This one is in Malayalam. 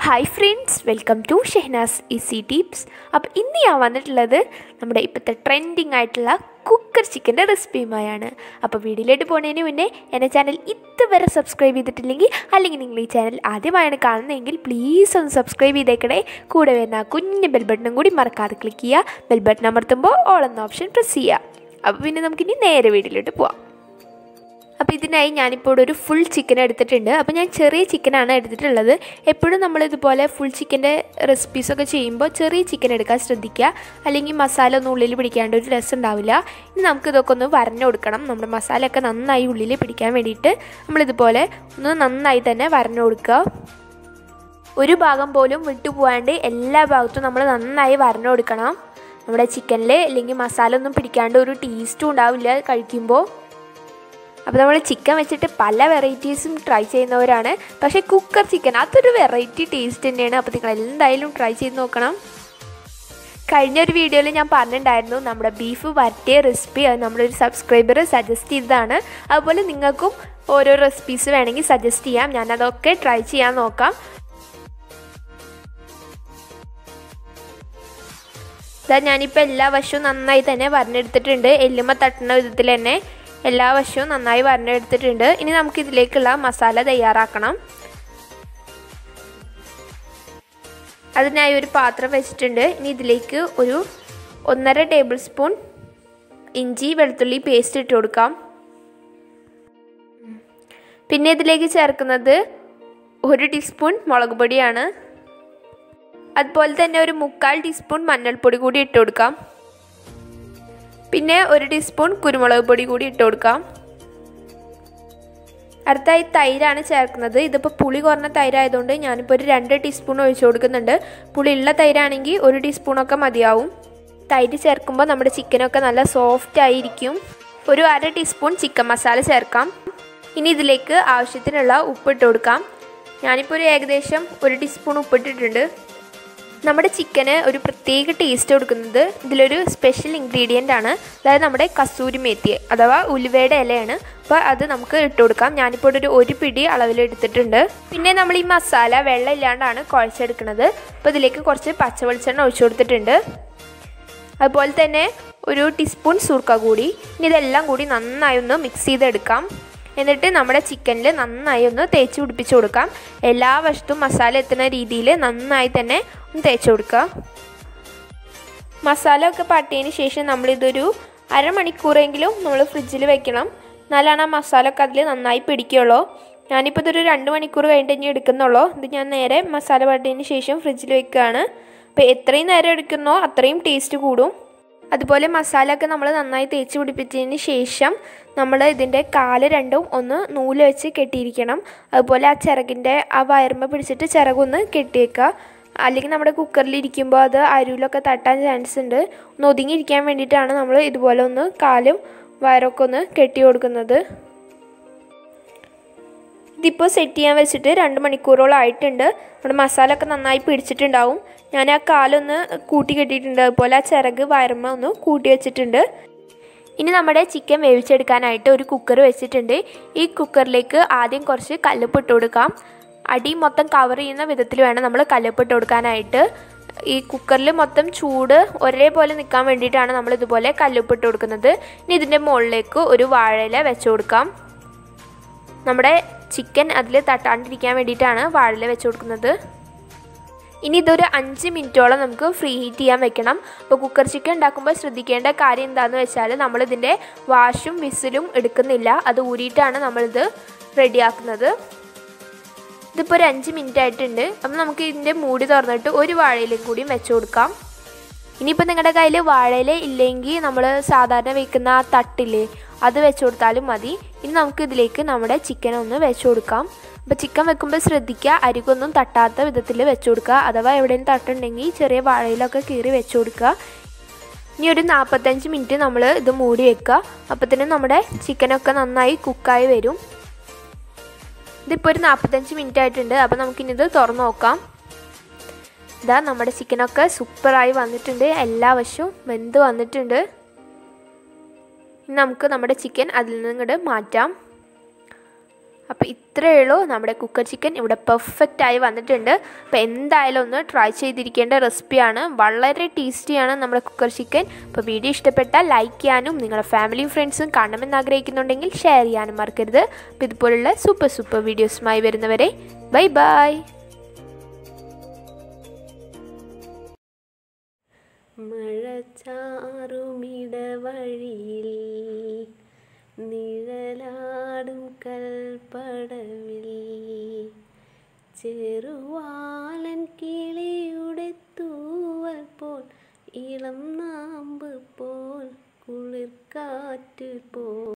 Hi friends, welcome to SHAHNAZ Easy Tips. അപ്പോൾ ഇന്ന് ഞാൻ വന്നിട്ടുള്ളത് നമ്മുടെ ഇപ്പോഴത്തെ ട്രെൻഡിങ് ആയിട്ടുള്ള കുക്കർ ചിക്കൻ്റെ റെസിപ്പിയുമായാണ്. അപ്പോൾ വീഡിയോയിലോട്ട് പോകുന്നതിന് മുന്നേ എൻ്റെ ചാനൽ ഇതുവരെ സബ്സ്ക്രൈബ് ചെയ്തിട്ടില്ലെങ്കിൽ അല്ലെങ്കിൽ നിങ്ങൾ ഈ ചാനൽ ആദ്യമായാണ് കാണുന്നതെങ്കിൽ പ്ലീസ് ഒന്ന് സബ്സ്ക്രൈബ് ചെയ്തേക്കണേ. കൂടെ വരുന്ന കുഞ്ഞ് ബെൽ ബട്ടണും കൂടി മറക്കാതെ ക്ലിക്ക് ചെയ്യുക. ബെൽ ബട്ടൺ അമർത്തുമ്പോൾ ഓൾ എന്ന ഓപ്ഷൻ പ്രസ് ചെയ്യുക. അപ്പോൾ പിന്നെ നമുക്കിനി നേരെ വീഡിയോയിലോട്ട് പോവാം. അപ്പോൾ ഇതിനായി ഞാനിപ്പോൾ ഒരു ഫുൾ ചിക്കൻ എടുത്തിട്ടുണ്ട്. അപ്പോൾ ഞാൻ ചെറിയ ചിക്കനാണ് എടുത്തിട്ടുള്ളത്. എപ്പോഴും നമ്മളിതുപോലെ ഫുൾ ചിക്കൻ്റെ റെസിപ്പീസൊക്കെ ചെയ്യുമ്പോൾ ചെറിയ ചിക്കൻ എടുക്കാൻ ശ്രദ്ധിക്കുക, അല്ലെങ്കിൽ മസാല ഒന്നും ഉള്ളിൽ പിടിക്കാണ്ട് ഒരു രസം ഉണ്ടാവില്ല. ഇനി നമുക്കിതൊക്കെ ഒന്ന് വരഞ്ഞു കൊടുക്കണം. നമ്മുടെ മസാലയൊക്കെ നന്നായി ഉള്ളിൽ പിടിക്കാൻ വേണ്ടിയിട്ട് നമ്മളിതുപോലെ ഒന്ന് നന്നായി തന്നെ വരഞ്ഞു കൊടുക്കുക. ഒരു ഭാഗം പോലും വിട്ടുപോകാണ്ട് എല്ലാ ഭാഗത്തും നമ്മൾ നന്നായി വരഞ്ഞു കൊടുക്കണം. നമ്മുടെ ചിക്കനിൽ അല്ലെങ്കിൽ മസാല ഒന്നും പിടിക്കാണ്ട് ഒരു ടേസ്റ്റും ഉണ്ടാവില്ല കഴിക്കുമ്പോൾ. അപ്പോൾ നമ്മൾ ചിക്കൻ വെച്ചിട്ട് പല വെറൈറ്റീസും ട്രൈ ചെയ്യുന്നവരാണ്. പക്ഷേ കുക്കർ ചിക്കൻ അതൊരു വെറൈറ്റി ടേസ്റ്റ് തന്നെയാണ്. അപ്പോൾ നിങ്ങൾ എന്തായാലും ട്രൈ ചെയ്ത് നോക്കണം. കഴിഞ്ഞൊരു വീഡിയോയിൽ ഞാൻ പറഞ്ഞിട്ടുണ്ടായിരുന്നു നമ്മുടെ ബീഫ് വരട്ടിയ റെസിപ്പി. അത് നമ്മുടെ ഒരു സബ്സ്ക്രൈബർ സജസ്റ്റ് ചെയ്തതാണ്. അതുപോലെ നിങ്ങൾക്കും ഓരോ റെസിപ്പീസ് വേണമെങ്കിൽ സജസ്റ്റ് ചെയ്യാം. ഞാനതൊക്കെ ട്രൈ ചെയ്യാൻ നോക്കാം. ഞാനിപ്പോൾ എല്ലാ വശവും നന്നായി തന്നെ വരഞ്ഞെടുത്തിട്ടുണ്ട്. എല്ലുമ്മ തട്ടുന്ന വിധത്തിൽ തന്നെ എല്ലാ വശവും നന്നായി വരഞ്ഞെടുത്തിട്ടുണ്ട്. ഇനി നമുക്കിതിലേക്കുള്ള മസാല തയ്യാറാക്കണം. അതിനായി ഒരു പാത്രം വെച്ചിട്ടുണ്ട്. ഇനി ഇതിലേക്ക് ഒരു 1.5 ടേബിൾ സ്പൂൺ ഇഞ്ചി വെളുത്തുള്ളി പേസ്റ്റ് ഇട്ട് കൊടുക്കാം. പിന്നെ ഇതിലേക്ക് ചേർക്കുന്നത് 1 ടീസ്പൂൺ മുളക് പൊടിയാണ്. അതുപോലെ തന്നെ ഒരു 1/4 ടീസ്പൂൺ മഞ്ഞൾപ്പൊടി കൂടി ഇട്ട് കൊടുക്കാം. പിന്നെ 1 ടീസ്പൂൺ കുരുമുളക് പൊടി കൂടി ഇട്ട് കൊടുക്കാം. അടുത്തായി തൈരാണ് ചേർക്കുന്നത്. ഇതിപ്പോൾ പുളി കുറഞ്ഞ തൈരായതുകൊണ്ട് ഞാനിപ്പോൾ ഒരു 2 ടീസ്പൂൺ ഒഴിച്ചു കൊടുക്കുന്നുണ്ട്. പുളിയുള്ള തൈരാണെങ്കിൽ 1 ടീസ്പൂണൊക്കെ മതിയാവും. തൈര് ചേർക്കുമ്പോൾ നമ്മുടെ ചിക്കനൊക്കെ നല്ല സോഫ്റ്റ് ആയിരിക്കും. ഒരു 1/2 ടീസ്പൂൺ ചിക്കൻ മസാല ചേർക്കാം. ഇനി ഇതിലേക്ക് ആവശ്യത്തിനുള്ള ഉപ്പിട്ട് കൊടുക്കാം. ഞാനിപ്പോൾ ഒരു ഏകദേശം 1 ടീസ്പൂൺ ഉപ്പിട്ടിട്ടുണ്ട്. നമ്മുടെ ചിക്കന് ഒരു പ്രത്യേക ടേസ്റ്റ് കൊടുക്കുന്നത് ഇതിലൊരു സ്പെഷ്യൽ ഇൻഗ്രീഡിയൻ്റ് ആണ്. അതായത് നമ്മുടെ കസൂരി മേത്തി അഥവാ ഉലുവയുടെ ഇലയാണ്. അപ്പോൾ അത് നമുക്ക് ഇട്ട് കൊടുക്കാം. ഞാനിപ്പോൾ ഒരു പിടി അളവിലെടുത്തിട്ടുണ്ട്. പിന്നെ നമ്മൾ ഈ മസാല വെള്ളം ഇല്ലാണ്ടാണ് കുഴച്ചെടുക്കുന്നത്. അപ്പോൾ ഇതിലേക്ക് കുറച്ച് പച്ചവെളിച്ചെണ്ണ ഒഴിച്ചു കൊടുത്തിട്ടുണ്ട്. അതുപോലെ തന്നെ 1 ടീസ്പൂൺ സുർക്ക കൂടി. ഇനി ഇതെല്ലാം കൂടി നന്നായി ഒന്ന് മിക്സ് ചെയ്തെടുക്കാം. എന്നിട്ട് നമ്മുടെ ചിക്കനിൽ നന്നായി ഒന്ന് തേച്ച് പിടിപ്പിച്ച് കൊടുക്കാം. എല്ലാ വശത്തും മസാല എത്തുന്ന രീതിയിൽ നന്നായി തന്നെ ഒന്ന് തേച്ച് കൊടുക്കുക. മസാല ഒക്കെ പട്ടിയതിന് ശേഷം നമ്മളിതൊരു അരമണിക്കൂറെങ്കിലും നമ്മൾ ഫ്രിഡ്ജിൽ വെക്കണം. എന്നാലാണ് ആ മസാല ഒക്കെ അതിൽ നന്നായി പിടിക്കുകയുള്ളൂ. ഞാനിപ്പോൾ ഇതൊരു 2 മണിക്കൂർ കഴിഞ്ഞിട്ട് ഇനി എടുക്കുന്നുള്ളൂ. ഇത് ഞാൻ നേരെ മസാല പട്ടിയതിന് ശേഷം ഫ്രിഡ്ജിൽ വെക്കുകയാണ്. അപ്പോൾ എത്രയും നേരം എടുക്കുന്നോ അത്രയും ടേസ്റ്റ് കൂടും. അതുപോലെ മസാല ഒക്കെ നമ്മൾ നന്നായി തേച്ച് പിടിപ്പിച്ചതിന് ശേഷം നമ്മൾ ഇതിൻ്റെ കാല് രണ്ടും ഒന്ന് നൂല് വെച്ച് കെട്ടിയിരിക്കണം. അതുപോലെ ആ ചിറകിൻ്റെ ആ വയറുമ്പ പിടിച്ചിട്ട് ചിറകൊന്ന് കെട്ടിയേക്കുക. അല്ലെങ്കിൽ നമ്മുടെ കുക്കറിൽ ഇരിക്കുമ്പോൾ അത് അരിയിലൊക്കെ തട്ടാൻ ചാൻസ് ഉണ്ട്. ഒന്ന് ഒതുങ്ങിയിരിക്കാൻ വേണ്ടിയിട്ടാണ് നമ്മൾ ഇതുപോലെ ഒന്ന് കാലും വയറൊക്കെ ഒന്ന് കെട്ടി കൊടുക്കുന്നത്. ഇതിപ്പോൾ സെറ്റ് ചെയ്യാൻ വെച്ചിട്ട് 2 മണിക്കൂറോളം ആയിട്ടുണ്ട്. നമ്മുടെ മസാല ഒക്കെ നന്നായി പിടിച്ചിട്ടുണ്ടാവും. ഞാൻ ആ കാലൊന്ന് കൂട്ടി കെട്ടിയിട്ടുണ്ട്. അതുപോലെ ആ ചിറക് വയറുമ്മ ഒന്ന് കൂട്ടി വെച്ചിട്ടുണ്ട്. ഇനി നമ്മുടെ ചിക്കൻ വേവിച്ചെടുക്കാനായിട്ട് ഒരു കുക്കർ വെച്ചിട്ടുണ്ട്. ഈ കുക്കറിലേക്ക് ആദ്യം കുറച്ച് കല്ലുപ്പ് ഇട്ട് കൊടുക്കാം. അടി മൊത്തം കവർ ചെയ്യുന്ന വിധത്തിൽ വേണം നമ്മൾ കല്ലുപ്പ് ഇട്ട് കൊടുക്കാനായിട്ട്. ഈ കുക്കറിൽ മൊത്തം ചൂട് ഒരേപോലെ നിൽക്കാൻ വേണ്ടിയിട്ടാണ് നമ്മൾ ഇതുപോലെ കല്ലുപ്പ് ഇട്ട് കൊടുക്കുന്നത്. ഇനി ഇതിൻ്റെ മുകളിലേക്ക് ഒരു വാഴയില വെച്ച് കൊടുക്കാം. നമ്മുടെ ചിക്കൻ അതിൽ തട്ടാണ്ടിരിക്കാൻ വേണ്ടിയിട്ടാണ് വാഴയില വെച്ച് കൊടുക്കുന്നത്. ഇനി ഇതൊരു 5 മിനിറ്റോളം നമുക്ക് ഫ്രീ ഹീറ്റ് ചെയ്യാൻ വെക്കണം. അപ്പോൾ കുക്കർ ചിക്കൻ ഉണ്ടാക്കുമ്പോൾ ശ്രദ്ധിക്കേണ്ട കാര്യം എന്താണെന്ന് വെച്ചാൽ നമ്മളിതിൻ്റെ വാഷും വിസിലും എടുക്കുന്നില്ല. അത് ഊരിയിട്ടാണ് നമ്മളിത് റെഡിയാക്കുന്നത്. ഇതിപ്പോൾ ഒരു 5 മിനിറ്റ് ആയിട്ടുണ്ട്. അപ്പം നമുക്ക് ഇതിൻ്റെ മൂടി തുറന്നിട്ട് ഒരു വാഴയിലും കൂടിയും വെച്ച് കൊടുക്കാം. ഇനിയിപ്പോൾ നിങ്ങളുടെ കയ്യിൽ വാഴയില ഇല്ലെങ്കിൽ നമ്മൾ സാധാരണ വയ്ക്കുന്ന ആ തട്ടില്ലേ അത് വെച്ച് കൊടുത്താലും മതി. ഇനി നമുക്ക് ഇതിലേക്ക് നമ്മുടെ ചിക്കൻ ഒന്ന് വെച്ച് കൊടുക്കാം. അപ്പോൾ ചിക്കൻ വെക്കുമ്പോൾ ശ്രദ്ധിക്കുക അരികൊന്നും തട്ടാത്ത വിധത്തിൽ വെച്ച് കൊടുക്കുക. അഥവാ എവിടെയും തട്ടുണ്ടെങ്കിൽ ചെറിയ വാഴയിലൊക്കെ കീറി വെച്ച് കൊടുക്കുക. ഇനി ഒരു 45 മിനിറ്റ് നമ്മൾ ഇത് മൂടി വെക്കുക. അപ്പോഴത്തേനും നമ്മുടെ ചിക്കനൊക്കെ നന്നായി കുക്കായി വരും. ഇതിപ്പോൾ ഒരു 45 മിനിറ്റ് ആയിട്ടുണ്ട്. അപ്പോൾ നമുക്കിനിത് തുറന്ന് നോക്കാം. ഇതാ നമ്മുടെ ചിക്കനൊക്കെ സൂപ്പറായി വന്നിട്ടുണ്ട്. എല്ലാ വശവും വെന്ത് വന്നിട്ടുണ്ട്. ഇനി നമുക്ക് നമ്മുടെ ചിക്കൻ അതിൽ നിന്ന് ഇങ്ങോട്ട് മാറ്റാം. അപ്പോൾ ഇത്രയേ ഉള്ളൂ, നമ്മുടെ കുക്കർ ചിക്കൻ ഇവിടെ പെർഫെക്റ്റായി വന്നിട്ടുണ്ട്. അപ്പോൾ എന്തായാലും ഒന്ന് ട്രൈ ചെയ്തിരിക്കേണ്ട റെസിപ്പിയാണ്. വളരെ ടേസ്റ്റിയാണ് നമ്മുടെ കുക്കർ ചിക്കൻ. അപ്പോൾ വീഡിയോ ഇഷ്ടപ്പെട്ടാൽ ലൈക്ക് ചെയ്യാനും നിങ്ങളുടെ ഫാമിലിയും ഫ്രണ്ട്സും കാണണമെന്ന് ആഗ്രഹിക്കുന്നുണ്ടെങ്കിൽ ഷെയർ ചെയ്യാനും മറക്കരുത്. അപ്പോൾ ഇതുപോലുള്ള സൂപ്പർ വീഡിയോസുമായി വരുന്നവരെ ബൈ ബൈ. മഴച്ചാറുമിടവഴിയിൽ നിഴലാടും കൽപ്പടവിൽ ചെറുവാലൻ കിളിയുടെ തൂവൽ പോൽ ഇളം നാമ്പ് പോൽ കുളിർക്കാറ്റ് പോൽ